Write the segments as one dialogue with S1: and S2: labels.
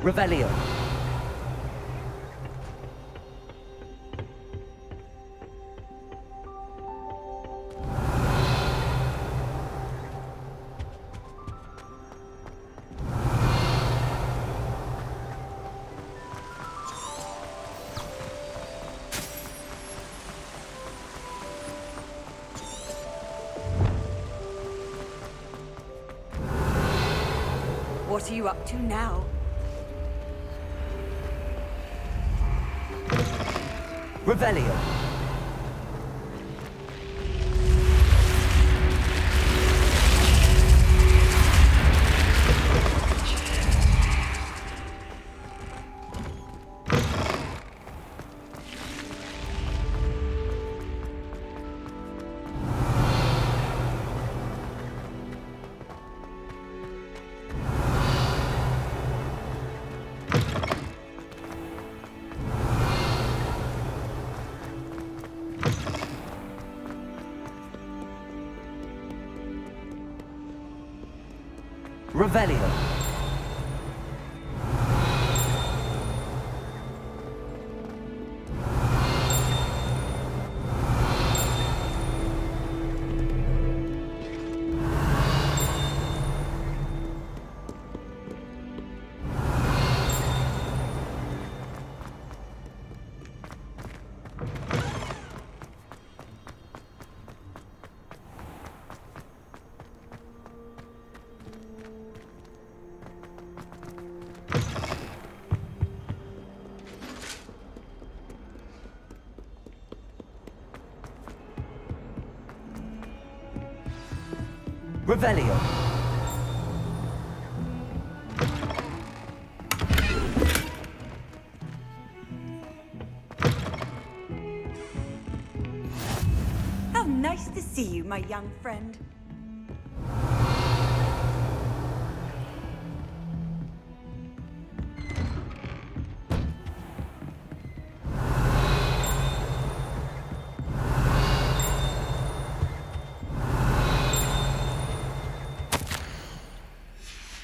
S1: Revelio.
S2: What are you up to now?
S1: Revelio. Revelio. Revelio.
S2: How nice to see you, my young friend.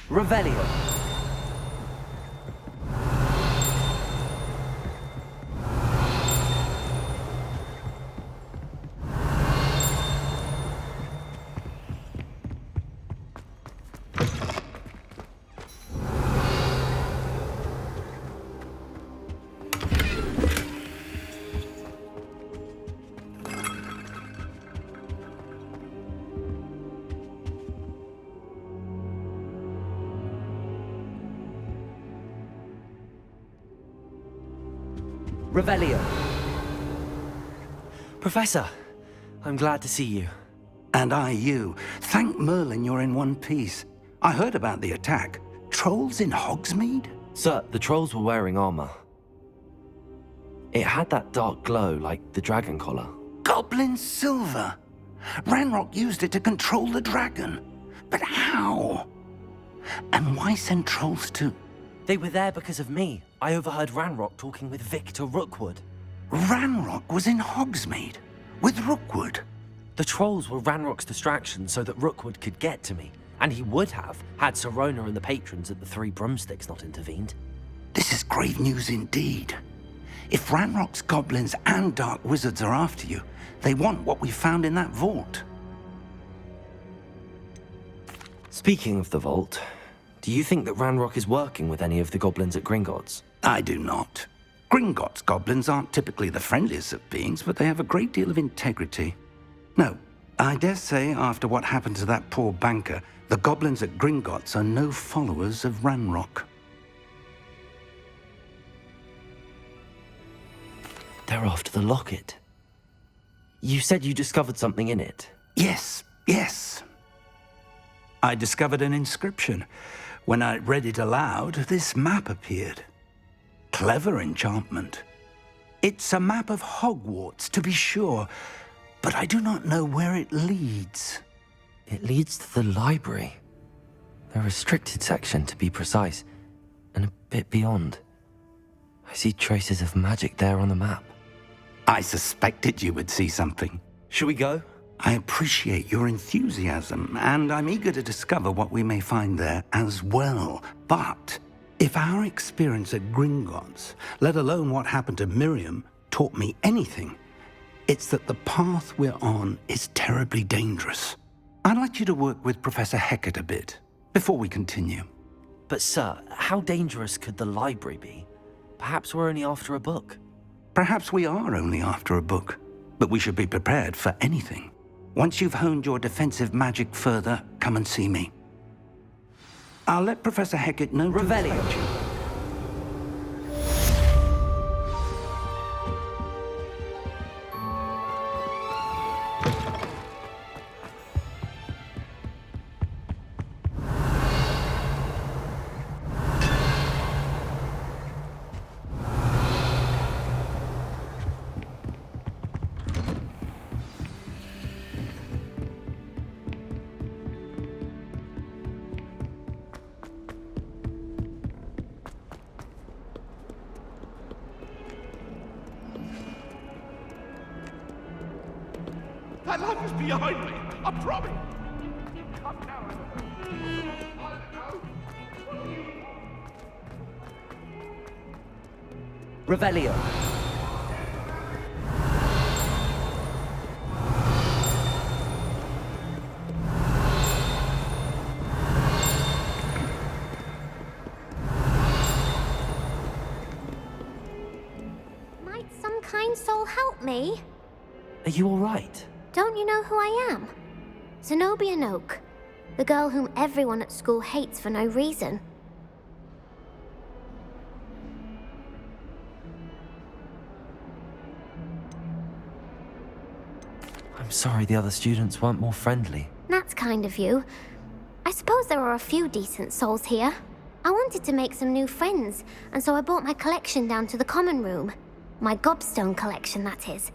S1: Revelio. Revelio.
S3: Professor, I'm glad to see you.
S4: And I you. Thank Merlin you're in one piece. I heard about the attack. Trolls in Hogsmeade?
S3: Sir, the trolls were wearing armor. It had that dark glow like the dragon collar.
S4: Goblin silver. Ranrock used it to control the dragon. But how? And why send trolls to...
S3: They were there because of me. I overheard Ranrock talking with Victor Rookwood.
S4: Ranrock was in Hogsmeade with Rookwood.
S3: The trolls were Ranrock's distraction so that Rookwood could get to me. And he would have, had Sirona and the patrons at the Three Broomsticks not intervened.
S4: This is grave news indeed. If Ranrock's goblins and dark wizards are after you, they want what we found in that vault.
S3: Speaking of the vault, do you think that Ranrock is working with any of the goblins at Gringotts?
S4: I do not. Gringotts goblins aren't typically the friendliest of beings, but they have a great deal of integrity. No, I dare say after what happened to that poor banker, the goblins at Gringotts are no followers of Ranrock.
S3: They're after the locket. You said you discovered something in it.
S4: Yes. I discovered an inscription. When I read it aloud, this map appeared. Clever enchantment. It's a map of Hogwarts, to be sure, but I do not know where it leads.
S3: It leads to the library. The restricted section, to be precise, and a bit beyond. I see traces of magic there on the map.
S4: I suspected you would see something.
S3: Shall we go?
S4: I appreciate your enthusiasm, and I'm eager to discover what we may find there as well. But If our experience at Gringotts, let alone what happened to Miriam, taught me anything, it's that the path we're on is terribly dangerous. I'd like you to work with Professor Hecat a bit before we continue.
S3: But sir, how dangerous could the library be? Perhaps we're only after a book.
S4: Perhaps we are only after a book, but we should be prepared for anything. Once you've honed your defensive magic further, come and see me. I'll let Professor Hecat know to
S1: Revelio.
S4: expect you.
S5: That life is behind me, I promise. Come now.
S1: Revelio.
S6: Might some kind soul help me?
S3: Are you all right?
S6: Don't you know who I am? Zenobia Noak, the girl whom everyone at school hates for no reason.
S3: I'm sorry the other students weren't more friendly.
S6: That's kind of you. I suppose there are a few decent souls here. I wanted to make some new friends, and so I brought my collection down to the common room. My gobstone collection, that is.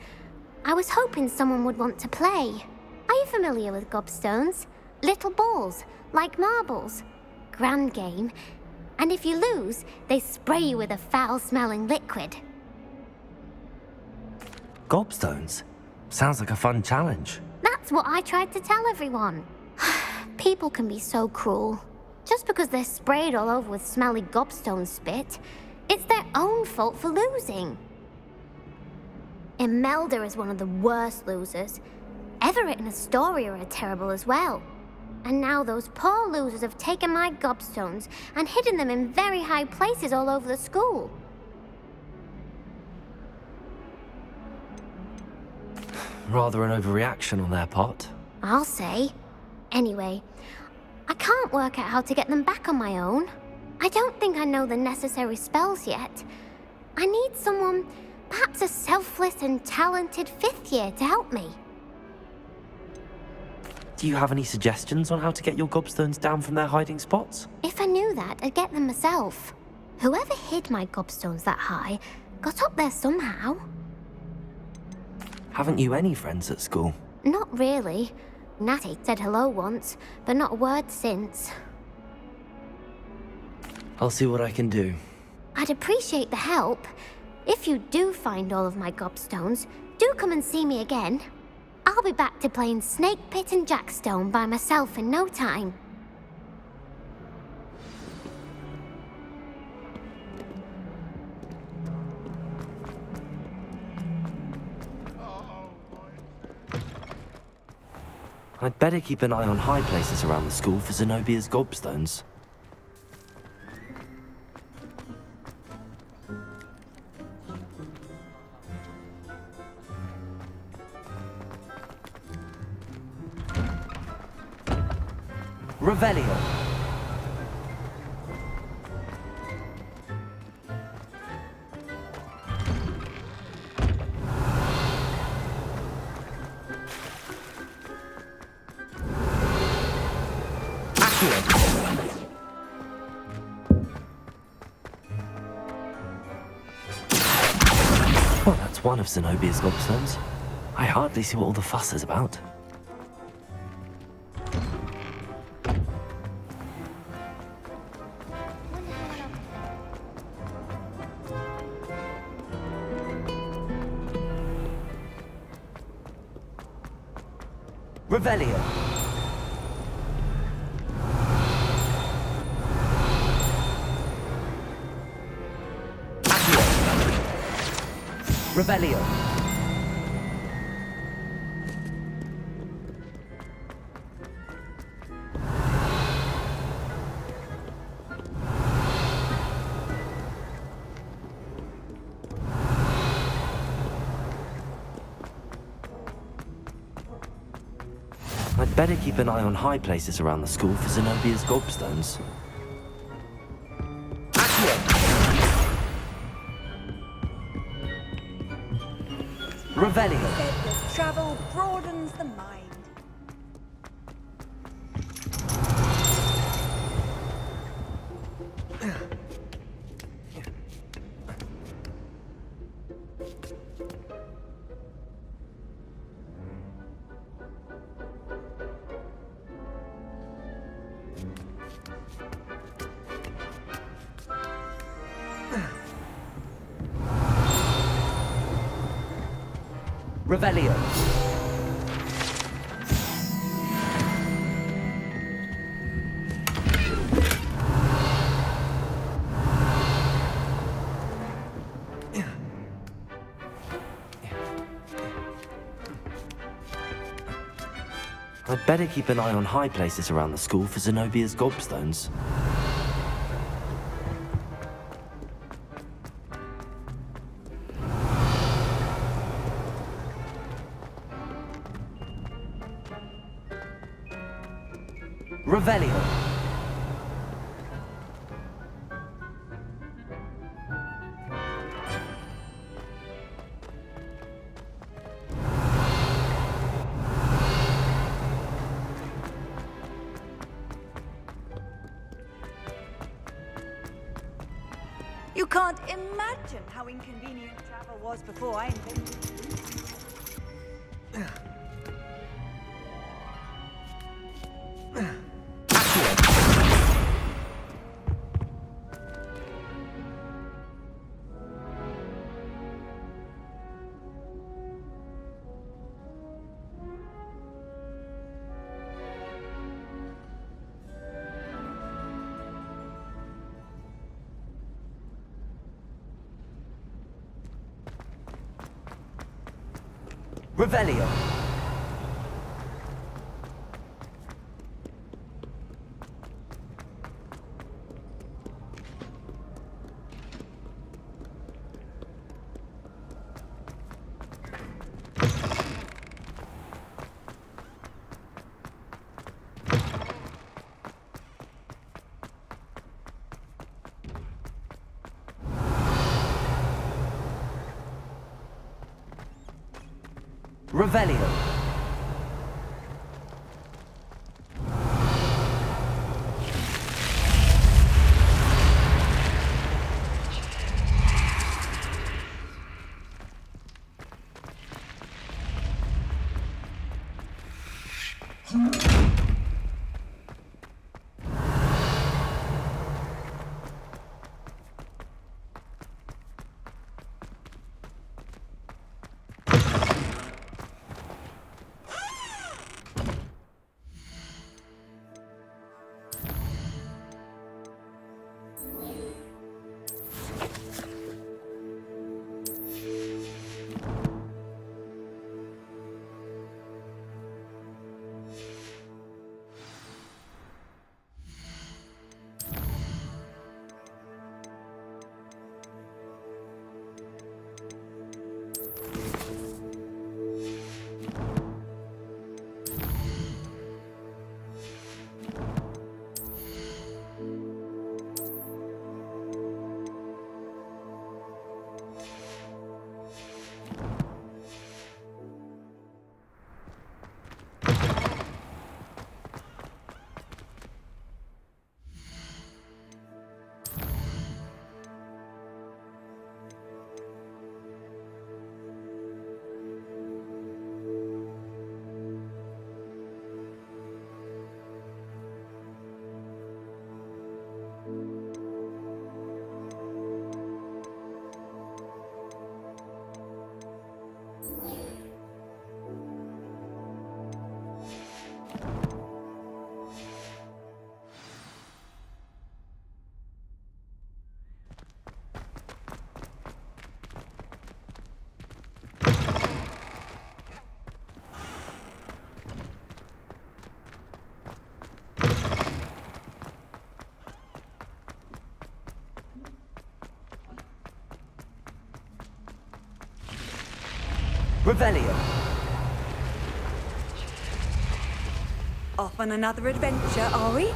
S6: I was hoping someone would want to play. Are you familiar with gobstones? Little balls, like marbles. Grand game. And if you lose, they spray you with a foul-smelling liquid.
S3: Gobstones? Sounds like a fun challenge.
S6: That's what I tried to tell everyone. People can be so cruel. Just because they're sprayed all over with smelly gobstone spit, it's their own fault for losing. Imelda is one of the worst losers. Everett and Astoria are terrible as well. And now those poor losers have taken my gobstones and hidden them in very high places all over the school.
S3: Rather an overreaction on their part.
S6: I'll say. Anyway, I can't work out how to get them back on my own. I don't think I know the necessary spells yet. I need someone, perhaps a selfless and talented fifth year to help me.
S3: Do you have any suggestions on how to get your gobstones down from their hiding spots?
S6: If I knew that, I'd get them myself. Whoever hid my gobstones that high got up there somehow.
S3: Haven't you any friends at school?
S6: Not really. Natty said hello once, but not a word since.
S3: I'll see what I can do.
S6: I'd appreciate the help. If you do find all of my gobstones, do come and see me again. I'll be back to playing Snake Pit and Jackstone by myself in no time.
S3: I'd better keep an eye on high places around the school for Zenobia's gobstones.
S1: Revelio.
S3: Well, that's one of Zenobia's gobstones. I hardly see what all the fuss is about.
S1: Revelio. Revelio.
S3: I'd better keep an eye on high places around the school for Zenobia's gobstones.
S1: Revelio.
S2: Said that travel broadens the mind.
S1: Revelio.
S3: I'd better keep an eye on high places around the school for Zenobia's gobstones.
S1: Revelio.
S2: You can't imagine how inconvenient travel was before I invented it.
S1: Revelio. Revelio. Revelio.
S2: Off on another adventure, are we?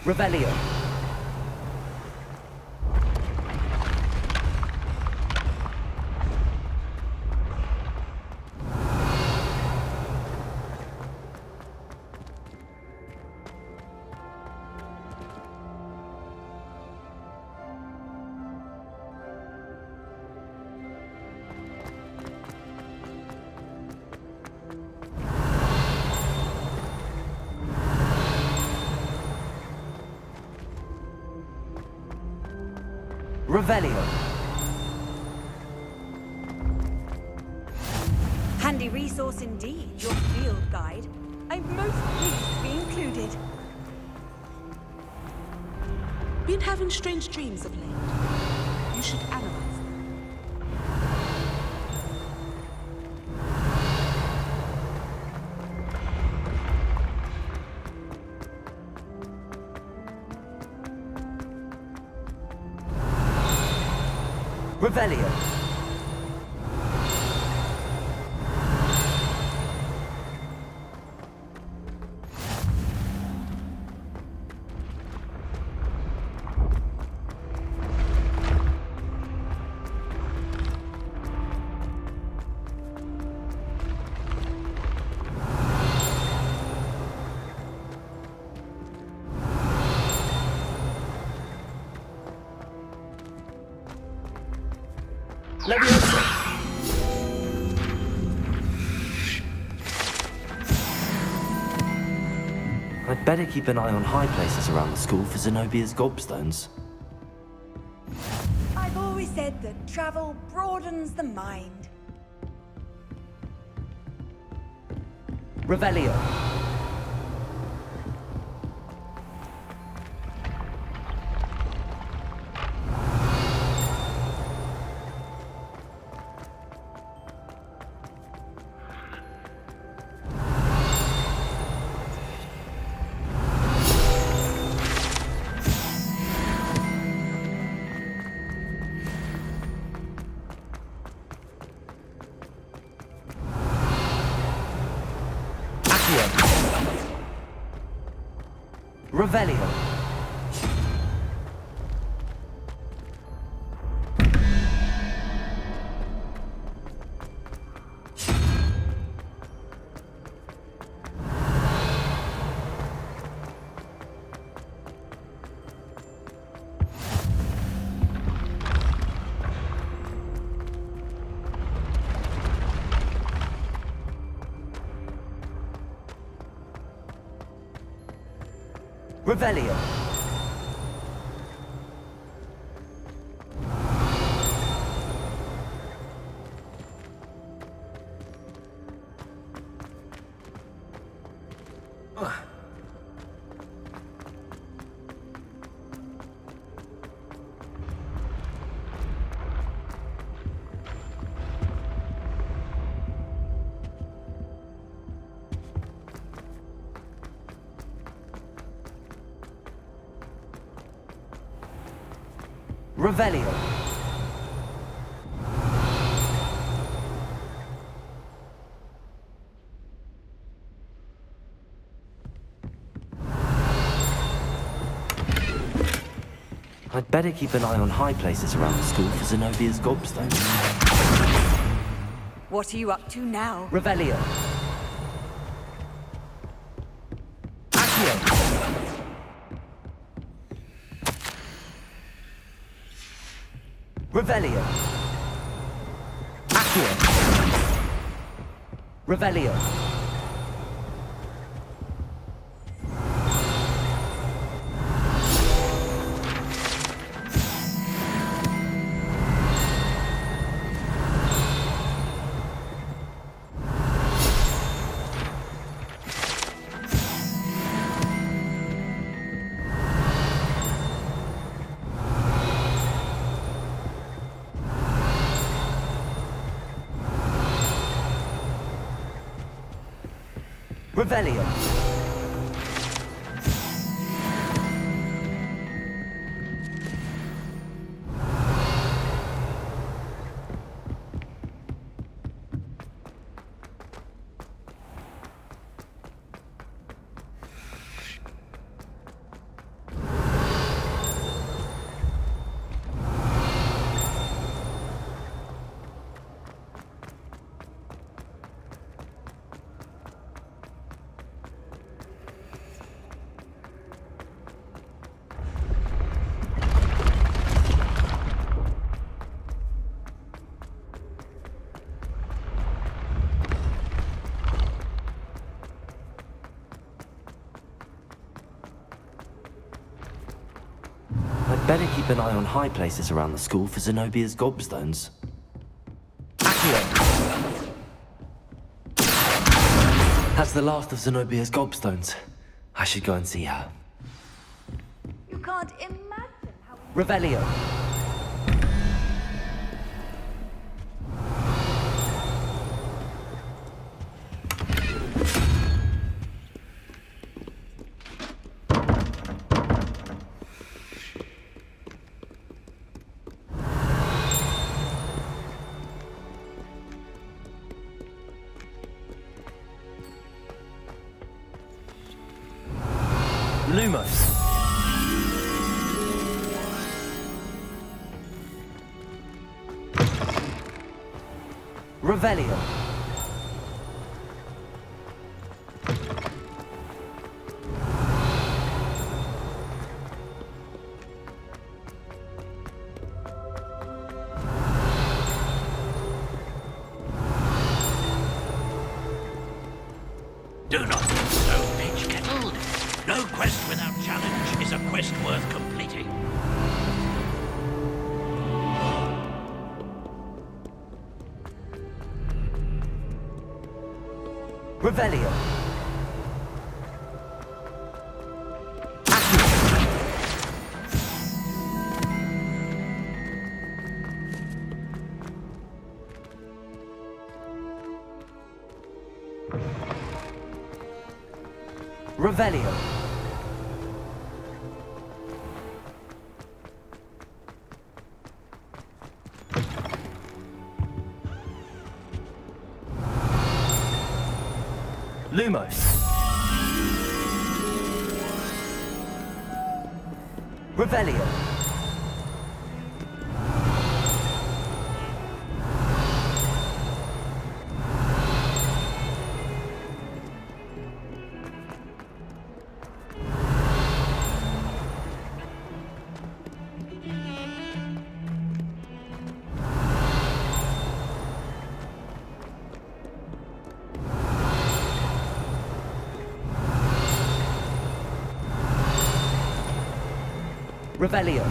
S1: Revelio. Revelio.
S2: Handy resource indeed, your field guide. I'm most pleased to be included.
S7: Been having strange dreams of late. You should analyze them.
S1: Revelio. Leviosa.
S3: I'd better keep an eye on high places around the school for Zenobia's gobstones.
S2: I've always said that travel broadens the mind.
S1: Revelio. Revelio. Revelio. Revelio.
S3: I'd better keep an eye on high places around the school for Zenobia's gobstones.
S2: What are you up to now?
S1: Revelio. Accio. Revelio. Accio. Revelio. Revelio.
S3: I'd better keep an eye on high places around the school for Zenobia's gobstones. Accio! That's the last of Zenobia's gobstones. I should go and see her.
S2: You can't imagine how...
S1: Revelio.
S3: Lumos.
S1: Revelio.
S8: Do not be so edge-kettled. No quest without challenge is a quest worth completing.
S1: Revelio. Revelio.
S3: Lumos.
S1: Revelio. Revelio.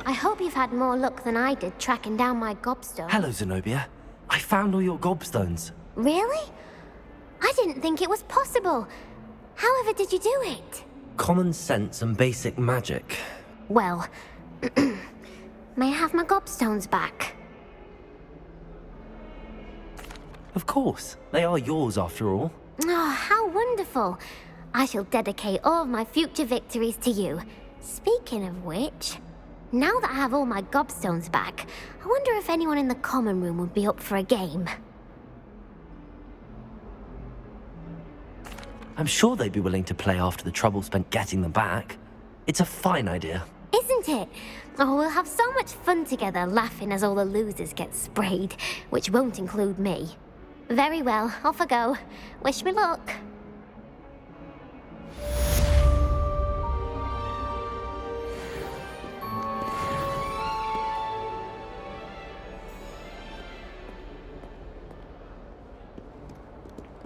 S6: I hope you've had more luck than I did tracking down my gobstone.
S3: Hello, Zenobia. I found all your gobstones.
S6: Really? I didn't think it was possible. However did you do it?
S3: Common sense and basic magic.
S6: Well, may I have my gobstones back?
S3: Of course. They are yours after all.
S6: Oh, how wonderful. I shall dedicate all of my future victories to you. Speaking of which, now that I have all my gobstones back, I wonder if anyone in the common room would be up for a game.
S3: I'm sure they'd be willing to play after the trouble spent getting them back. It's a fine idea.
S6: Isn't it? Oh, we'll have so much fun together laughing as all the losers get sprayed, which won't include me. Very well, off I go. Wish me luck.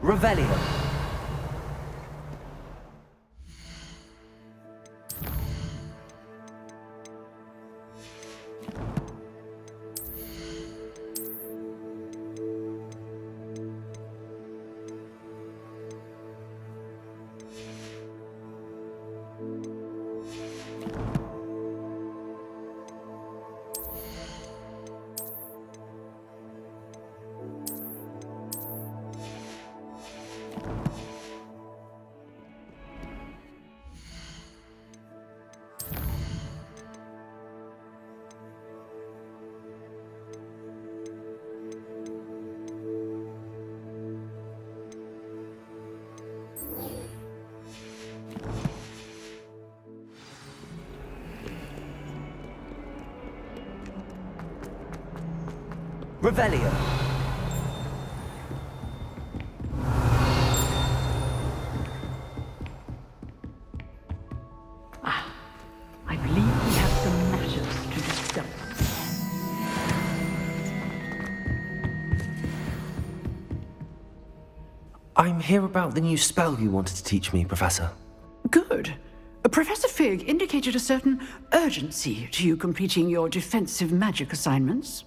S1: Revelio. Revelio.
S9: I believe we have some matters to discuss.
S3: I'm here about the new spell you wanted to teach me, Professor.
S9: Good. Professor Fig indicated a certain urgency to you completing your defensive magic assignments.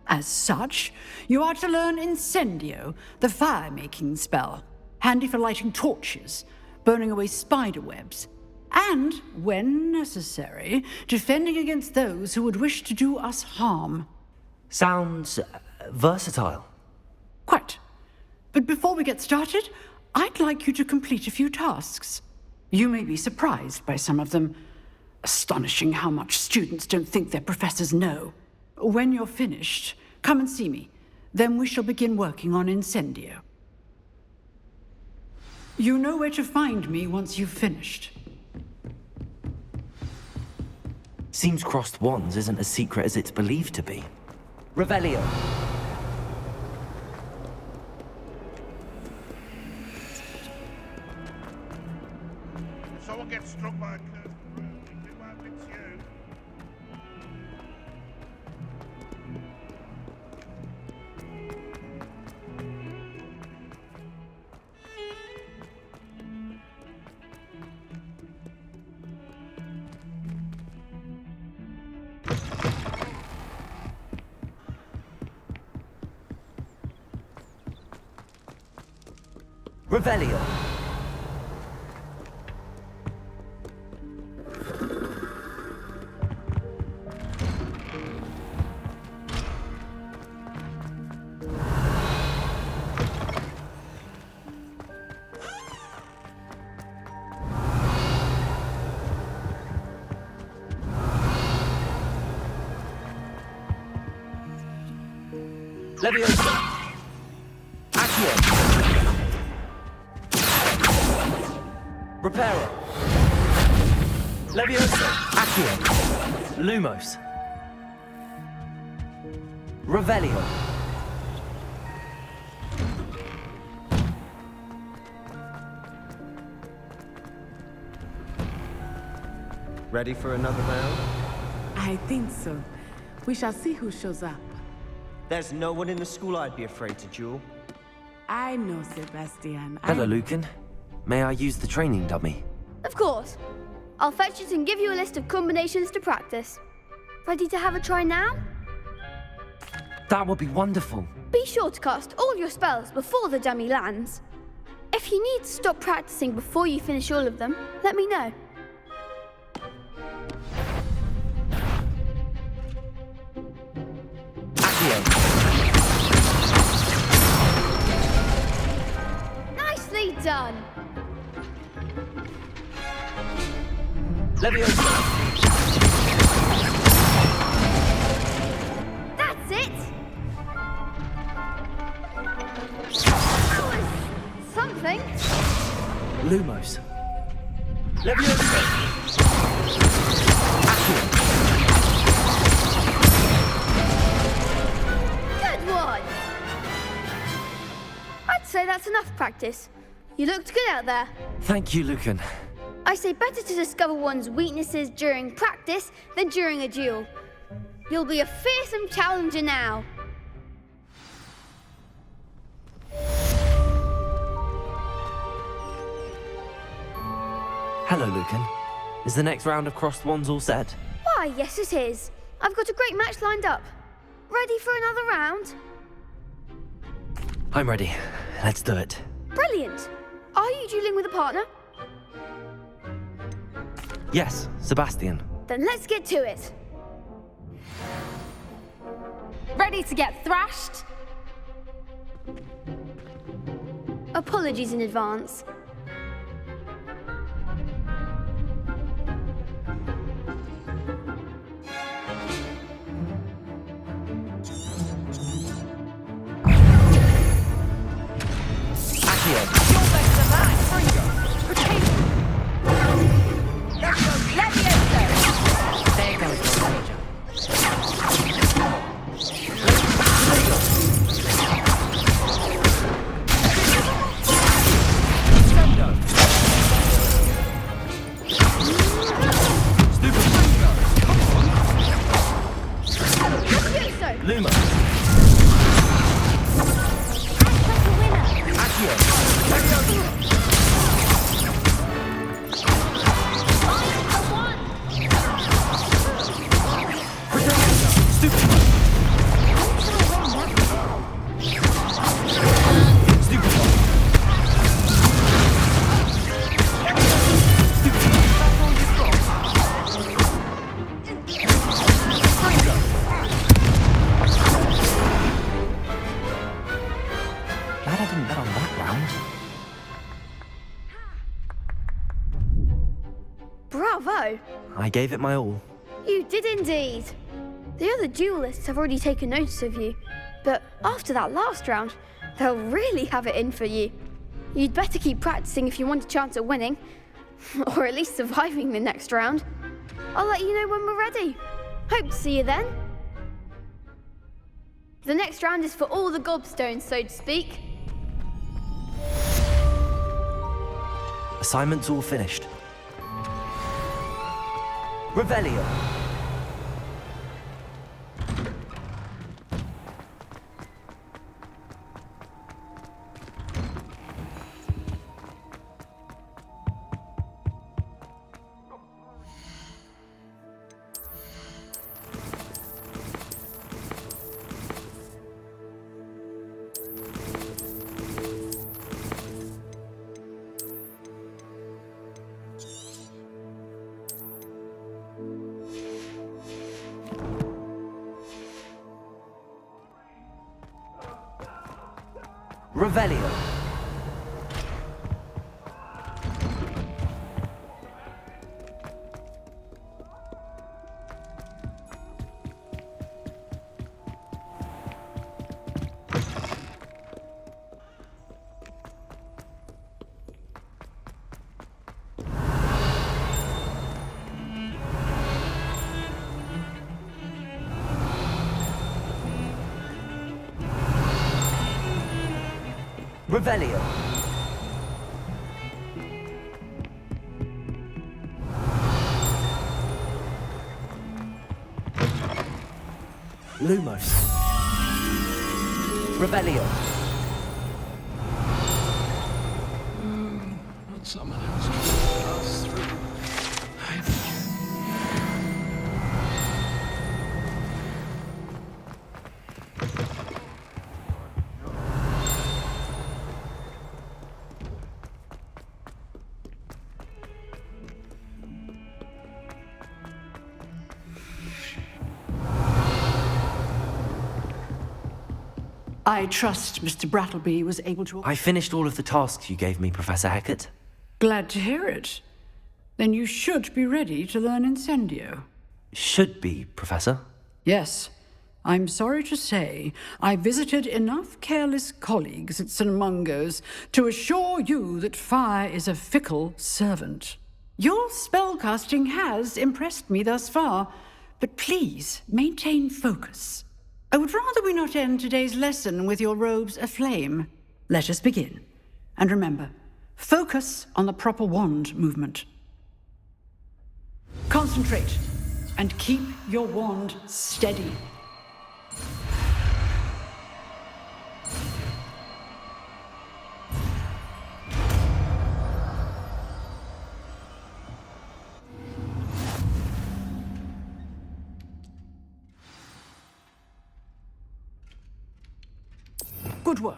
S9: As such, you are to learn Incendio, the fire-making spell, handy for lighting torches, burning away spider webs, and, when necessary, defending against those who would wish to do us harm.
S3: Sounds versatile.
S9: Quite. But before we get started, I'd like you to complete a few tasks. You may be surprised by some of them. Astonishing how much students don't think their professors know. When you're finished, come and see me. Then we shall begin working on Incendio. You know where to find me once you've finished.
S3: Seems crossed wands isn't as secret as it's believed to be.
S1: Revelio.
S5: If someone gets struck by a curse, we hope it's you.
S1: Revelio. Leviosa. Accio. Reparo. Leviosa.
S3: Accio. Lumos.
S1: Revelio.
S10: Ready for another round?
S7: I think so. We shall see who shows up.
S10: There's no one in the school I'd be afraid to duel.
S7: I know, Sebastian.
S3: Hello, Lucan. May I use the training dummy?
S11: Of course. I'll fetch it and give you a list of combinations to practice. Ready to have a try now?
S3: That would be wonderful.
S11: Be sure to cast all your spells before the dummy lands. If you need to stop practicing before you finish all of them, let me know. Nicely done.
S1: Leviosa.
S11: That's it. That was something.
S3: Lumos.
S1: Leviosa.
S11: Good one. I'd say that's enough practice. You looked good out there.
S3: Thank you, Lucan.
S11: I say better to discover one's weaknesses during practice than during a duel. You'll be a fearsome challenger now.
S3: Hello, Lucan. Is the next round of crossed wands all set?
S11: Why, yes it is. I've got a great match lined up. Ready for another round?
S3: I'm ready. Let's do it.
S11: Brilliant. Are you dueling with a partner?
S3: Yes, Sebastian.
S11: Then let's get to it.
S12: Ready to get thrashed?
S11: Apologies in advance.
S12: There goes the wager.
S3: Lumos. Accio. Glad I didn't bet on that round.
S11: Bravo!
S3: I gave it my all.
S11: You did indeed. The other duelists have already taken notice of you, but after that last round, they'll really have it in for you. You'd better keep practicing if you want a chance at winning, or at least surviving the next round. I'll let you know when we're ready. Hope to see you then. The next round is for all the gobstones, so to speak.
S3: Assignment's all finished.
S1: Revelio. Revelio. Revelio.
S3: Lumos.
S1: Revelio.
S5: Not someone else trying to pass through. I think.
S9: I trust Mr. Brattleby was able to...
S3: I finished all of the tasks you gave me, Professor Hecat.
S9: Glad to hear it. Then you should be ready to learn Incendio.
S3: Should be, Professor.
S9: Yes. I'm sorry to say, I visited enough careless colleagues at St. Mungo's to assure you that fire is a fickle servant. Your spellcasting has impressed me thus far, but please maintain focus. I would rather we not end today's lesson with your robes aflame. Let us begin. And remember, focus on the proper wand movement. Concentrate and keep your wand steady. Good work.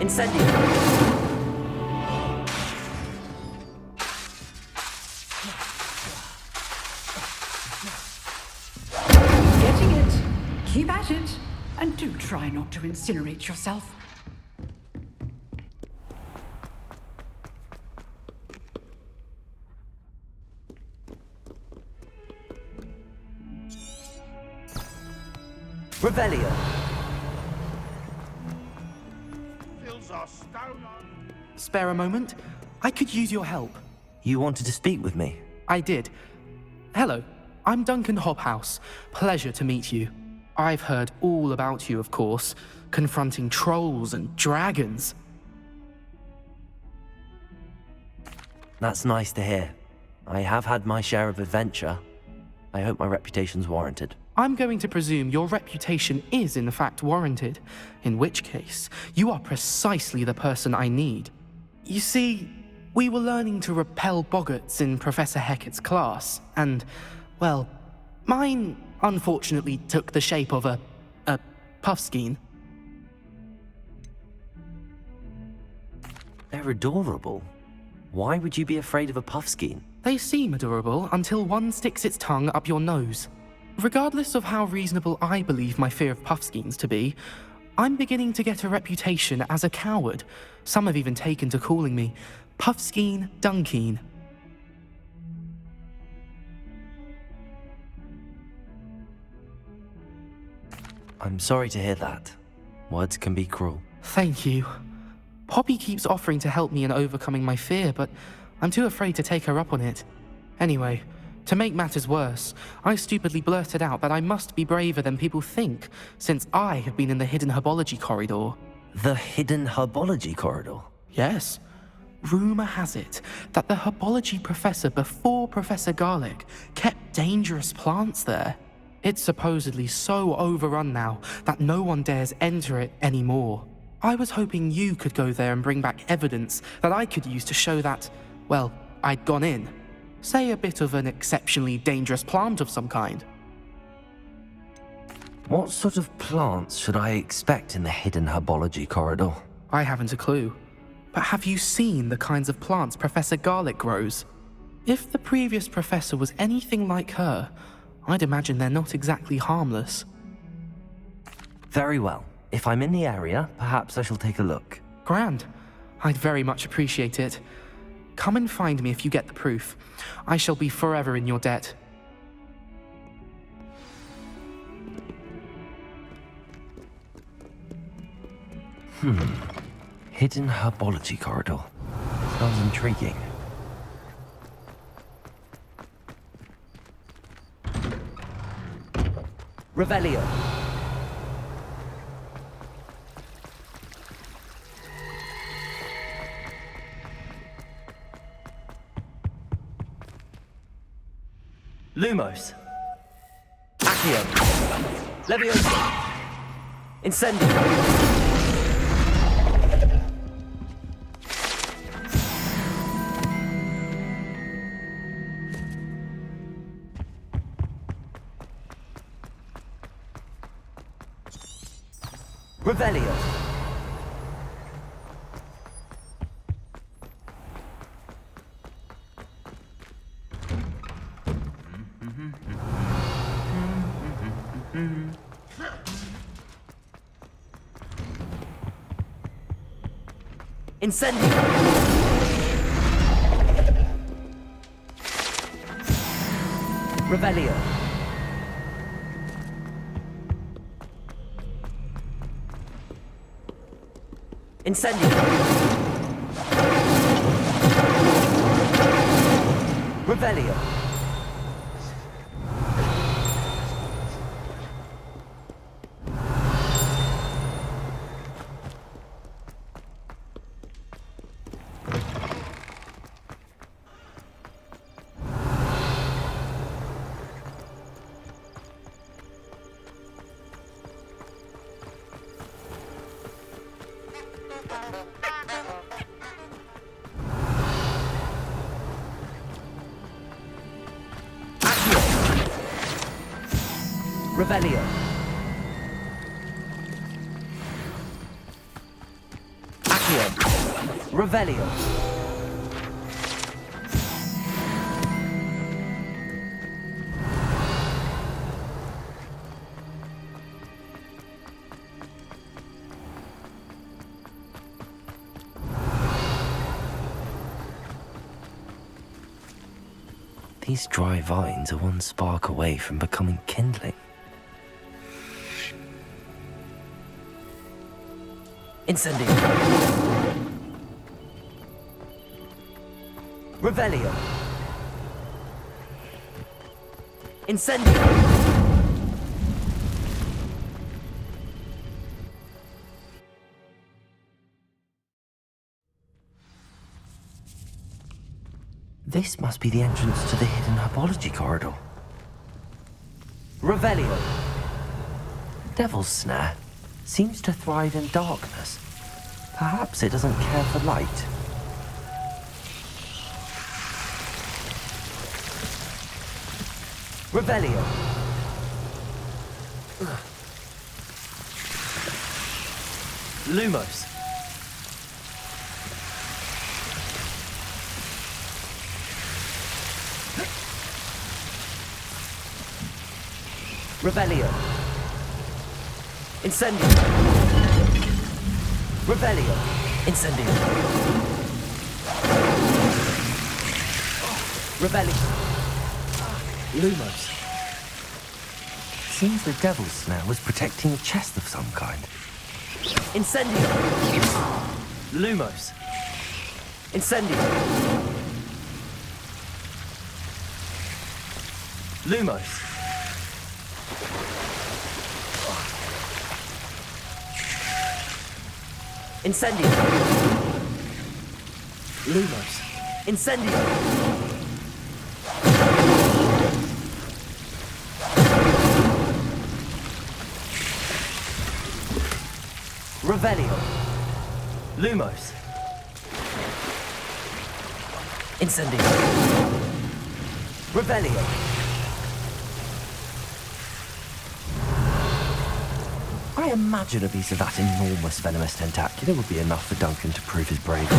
S1: Incendio.
S9: Getting it. Keep at it. And do try not to incinerate yourself.
S1: Revelio.
S5: Fills our stone on.
S13: Spare a moment? I could use your help.
S3: You wanted to speak with me?
S13: I did. Hello, I'm Duncan Hobhouse. Pleasure to meet you. I've heard all about you, of course, confronting trolls and dragons.
S3: That's nice to hear. I have had my share of adventure. I hope my reputation's warranted.
S13: I'm going to presume your reputation is in fact warranted, in which case, you are precisely the person I need. You see, we were learning to repel boggarts in Professor Hecat's class, and, well, mine unfortunately took the shape of a puffskein.
S3: They're adorable. Why would you be afraid of a puffskein?
S13: They seem adorable until one sticks its tongue up your nose. Regardless of how reasonable I believe my fear of puffskeins to be, I'm beginning to get a reputation as a coward. Some have even taken to calling me Puffskein Dunkeen.
S3: I'm sorry to hear that. Words can be cruel.
S13: Thank you. Poppy keeps offering to help me in overcoming my fear, but I'm too afraid to take her up on it. Anyway, to make matters worse, I stupidly blurted out that I must be braver than people think, since I have been in the hidden herbology corridor.
S3: The hidden herbology corridor?
S13: Yes. Rumour has it that the herbology professor before Professor Garlic kept dangerous plants there. It's supposedly so overrun now that no one dares enter it anymore. I was hoping you could go there and bring back evidence that I could use to show that, well, I'd gone in. Say a bit of an exceptionally dangerous plant of some kind.
S3: What sort of plants should I expect in the hidden herbology corridor?
S13: I haven't a clue. But have you seen the kinds of plants Professor Garlic grows? If the previous professor was anything like her, I'd imagine they're not exactly harmless.
S3: Very well. If I'm in the area, perhaps I shall take a look.
S13: Grand. I'd very much appreciate it. Come and find me if you get the proof. I shall be forever in your debt.
S3: Hidden herbology corridor. Sounds intriguing.
S1: Revelio. Lumos. Accio. Leviosa. Incendio. Revelio. Incendio. Revelio. Incendio. Revelio. Revelio. Accio. Revelio.
S3: These dry vines are one spark away from becoming kindling.
S1: Incendio. Revelio. Incendio!
S3: This must be the entrance to the hidden herbology corridor.
S1: Revelio!
S3: Devil's Snare seems to thrive in darkness. Perhaps it doesn't care for light.
S1: Revelio! Lumos! Revelio! Incendio! Revelio! Incendio! Revelio! Lumos!
S3: Seems the Devil's Snare was protecting a chest of some kind.
S1: Incendio! Lumos! Incendio! Lumos! Incendio! Lumos! Incendio! Revelio! Lumos! Incendio! Revelio!
S3: I imagine a piece of that enormous venomous tentacular would be enough for Duncan to prove his bravery.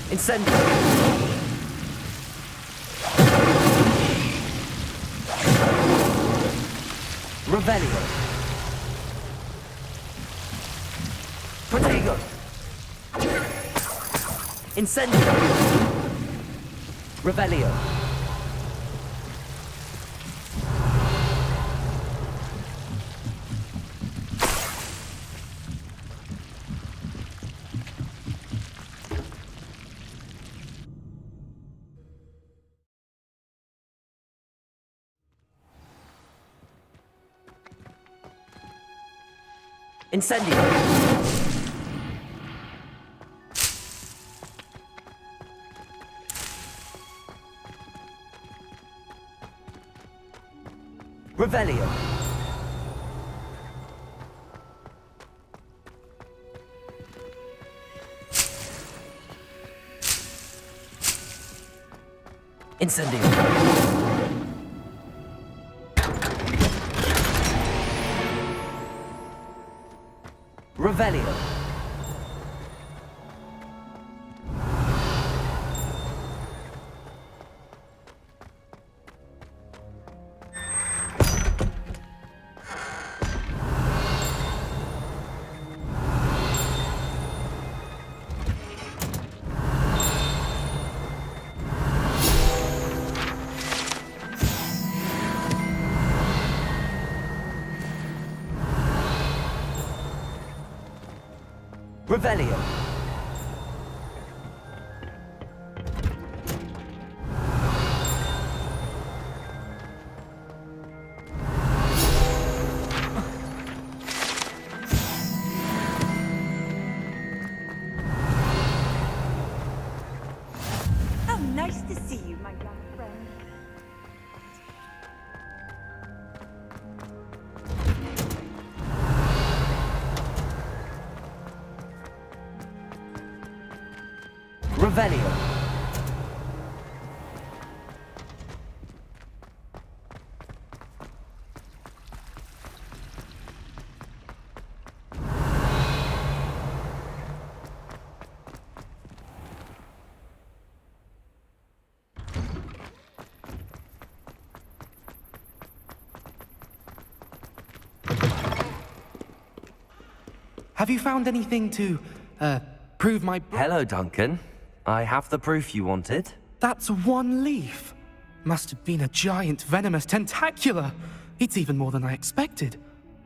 S1: Incendio! Revelio! Protego! Incendio! Revelio! Incendio! Revelio! Incendio! Revelio! Revelio!
S2: Oh, nice to see you, my young friend.
S1: Revelio!
S13: Have you found anything to, prove my...
S3: Hello, Duncan. I have the proof you wanted.
S13: That's one leaf. Must have been a giant venomous tentacula. It's even more than I expected.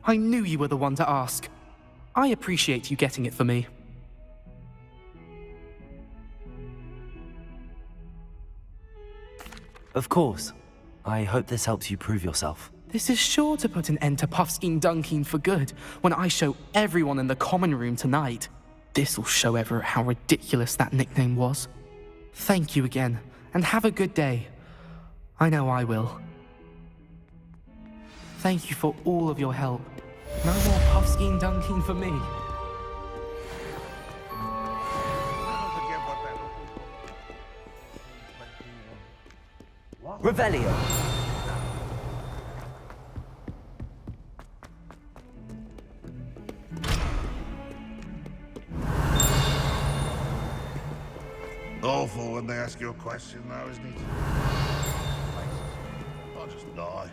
S13: I knew you were the one to ask. I appreciate you getting it for me.
S3: Of course. I hope this helps you prove yourself.
S13: This is sure to put an end to Puffskein Dunking for good when I show everyone in the common room tonight. This'll show Everett how ridiculous that nickname was. Thank you again, and have a good day. I know I will. Thank you for all of your help. No more Puffskein Dunking for me.
S1: Revelio.
S5: Awful when they ask you a question, though, isn't it? I'll just die.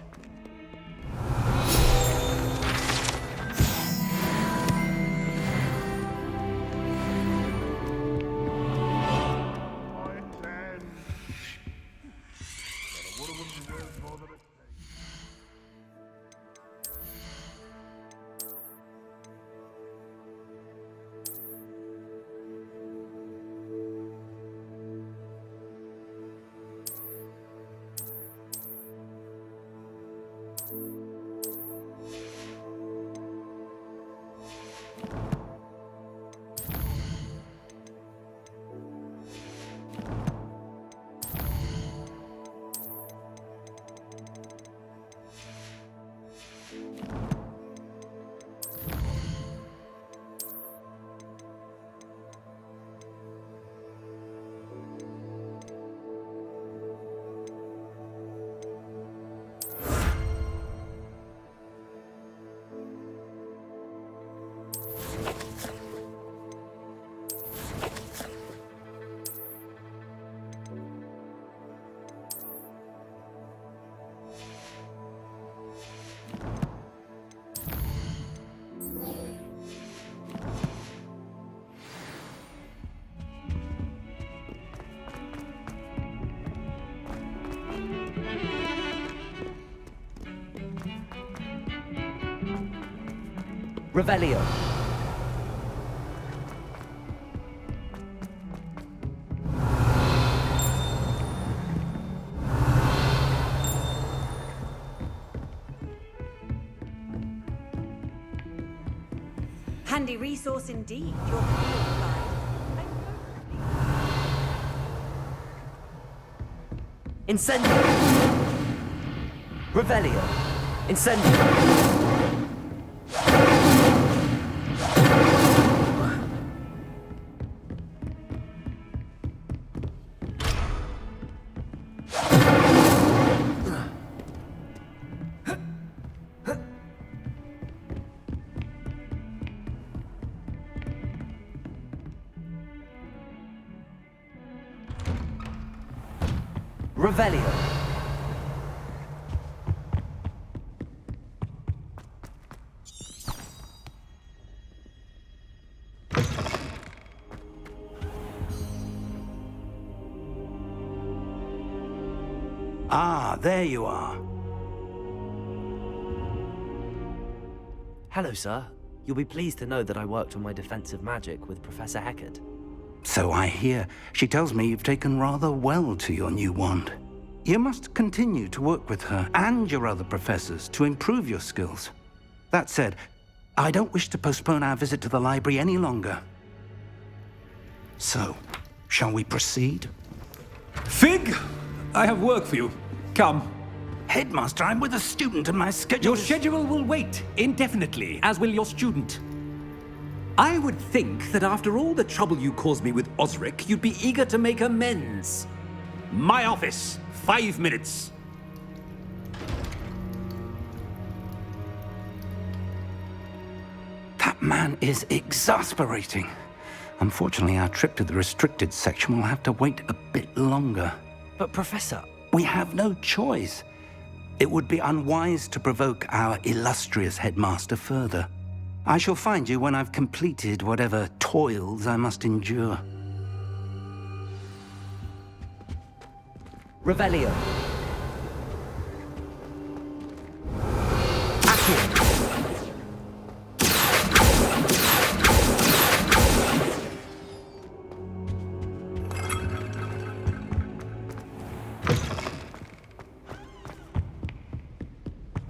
S1: Revelio.
S2: Handy resource indeed, your field guide.
S1: Incendio. Revelio. Incendio. Revelio.
S4: Ah, there you are.
S3: Hello, sir. You'll be pleased to know that I worked on my defensive magic with Professor Heckard.
S4: So I hear. She tells me you've taken rather well to your new wand. You must continue to work with her and your other professors to improve your skills. That said, I don't wish to postpone our visit to the library any longer. So, shall we proceed?
S14: Fig! I have work for you. Come.
S4: Headmaster, I'm with a student and my schedule
S14: Your schedule will wait indefinitely, as will your student. I would think that after all the trouble you caused me with Osric, you'd be eager to make amends. My office, 5 minutes.
S4: That man is exasperating. Unfortunately, our trip to the restricted section will have to wait a bit longer.
S3: But Professor...
S4: We have no choice. It would be unwise to provoke our illustrious headmaster further. I shall find you when I've completed whatever toils I must endure.
S1: Revelio.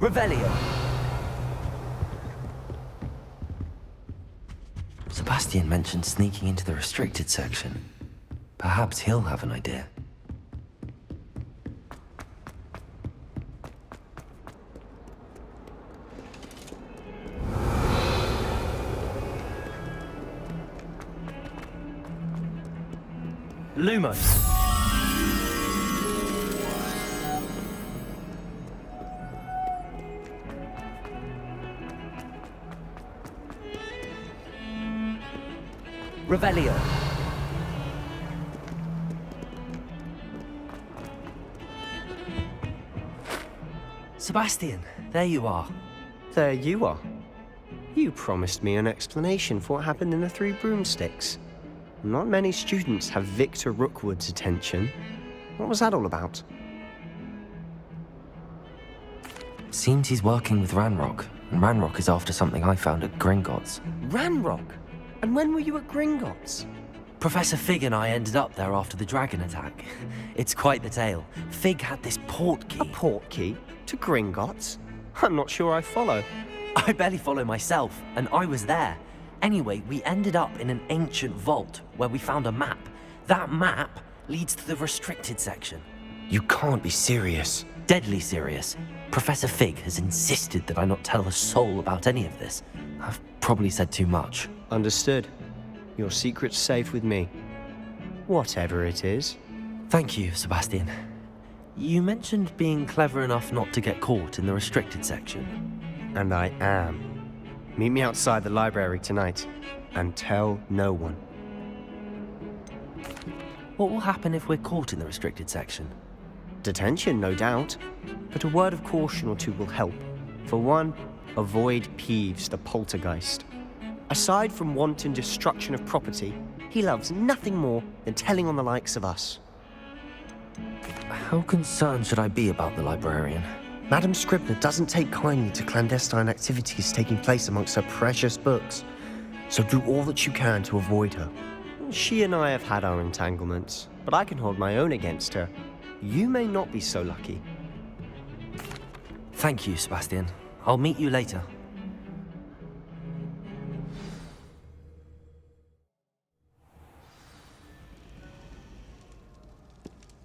S1: Revelio.
S3: Sebastian mentioned sneaking into the restricted section. Perhaps he'll have an idea.
S1: Lumos. Revelio.
S10: Sebastian,
S3: there you are.
S10: There you are. You promised me an explanation for what happened in the Three Broomsticks. Not many students have Victor Rookwood's attention. What was that all about?
S3: Seems he's working with Ranrock, and Ranrock is after something I found at Gringotts.
S10: Ranrock? And when were you at Gringotts?
S3: Professor Fig and I ended up there after the dragon attack. It's quite the tale. Fig had this portkey.
S10: A portkey? To Gringotts? I'm not sure I follow.
S3: I barely follow myself, and I was there. Anyway, we ended up in an ancient vault where we found a map. That map leads to the restricted section.
S10: You can't be serious.
S3: Deadly serious. Professor Fig has insisted that I not tell a soul about any of this. I've probably said too much.
S10: Understood. Your secret's safe with me. Whatever it is.
S3: Thank you, Sebastian. You mentioned being clever enough not to get caught in the restricted section.
S10: And I am. Meet me outside the library tonight, and tell no one.
S3: What will happen if we're caught in the restricted section?
S10: Detention, no doubt. But a word of caution or two will help. For one, avoid Peeves, the poltergeist. Aside from wanton destruction of property, he loves nothing more than telling on the likes of us.
S3: How concerned should I be about the librarian?
S10: Madam Scribner doesn't take kindly to clandestine activities taking place amongst her precious books, so do all that you can to avoid her. She and I have had our entanglements, but I can hold my own against her. You may not be so lucky.
S3: Thank you, Sebastian. I'll meet you later.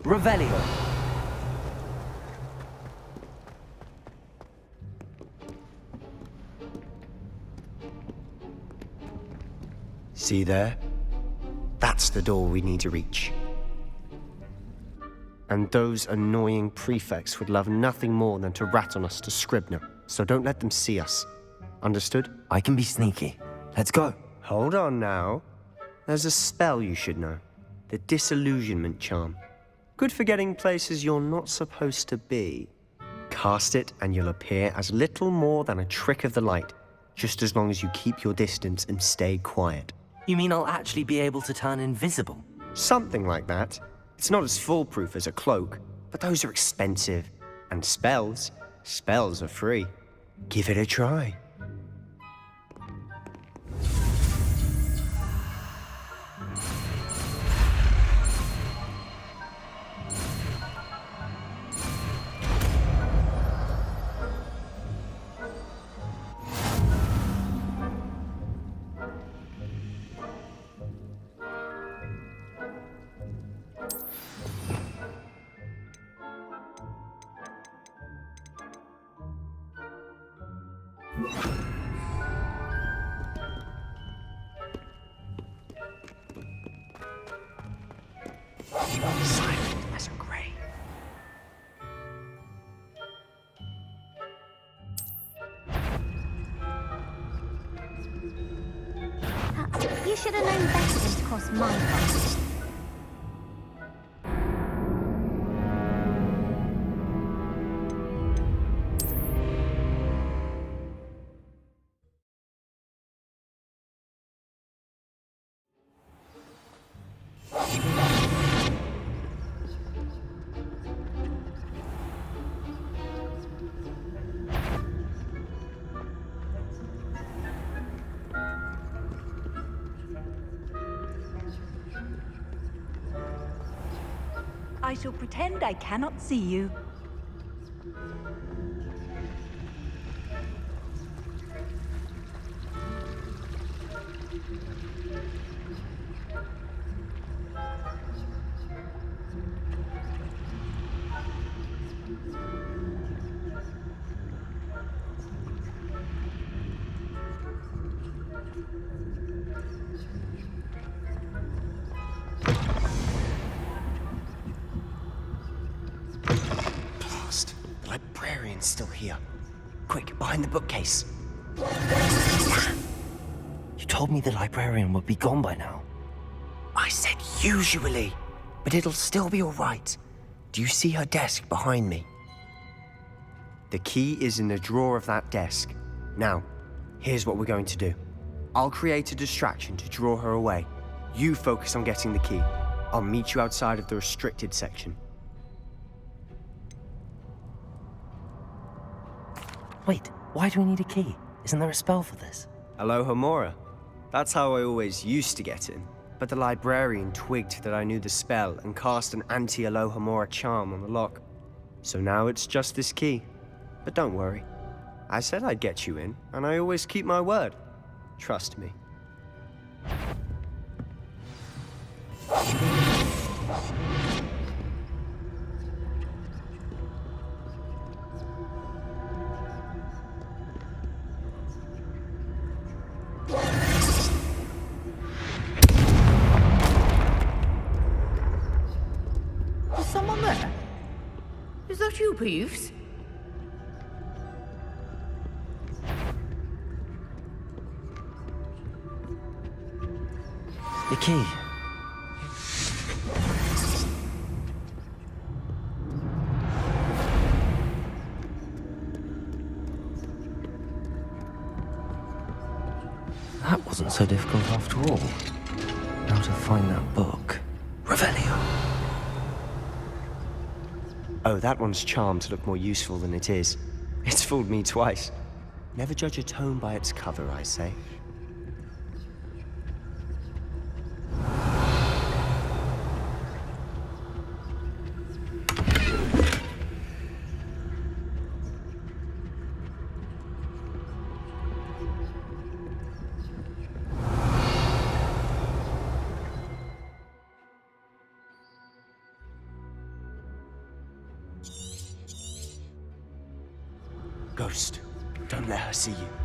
S1: Revelio.
S10: See there? That's the door we need to reach. And those annoying prefects would love nothing more than to rat on us to Scribner, so don't let them see us. Understood?
S3: I can be sneaky. Let's go.
S10: Hold on now. There's a spell you should know. The Disillusionment Charm. Good for getting places you're not supposed to be. Cast it and you'll appear as little more than a trick of the light, just as long as you keep your distance and stay quiet.
S3: You mean I'll actually be able to turn invisible?
S10: Something like that. It's not as foolproof as a cloak, but those are expensive. And spells are free. Give it a try.
S4: Silent as a grave.
S6: You should have known better than to cross my path.
S2: I shall pretend I cannot see you.
S10: Blast. The librarian's still here. Quick, behind the bookcase.
S3: You told me the librarian would be gone by now.
S10: I said usually, but it'll still be all right. Do you see her desk behind me? The key is in the drawer of that desk. Now, here's what we're going to do. I'll create a distraction to draw her away. You focus on getting the key. I'll meet you outside of the restricted section.
S3: Wait, why do we need a key? Isn't there a spell for this?
S10: Aloha Mora. That's how I always used to get in. But the librarian twigged that I knew the spell and cast an anti-Aloha Mora charm on the lock. So now it's just this key. But don't worry. I said I'd get you in, and I always keep my word. Trust me.
S15: Is someone there? Is that you, Peeves?
S3: The key. That wasn't so difficult after all. Now to find that book. Revelio.
S10: Oh, that one's charmed to look more useful than it is. It's fooled me twice. Never judge a tome by its cover, I say. Ghost, don't let her see you.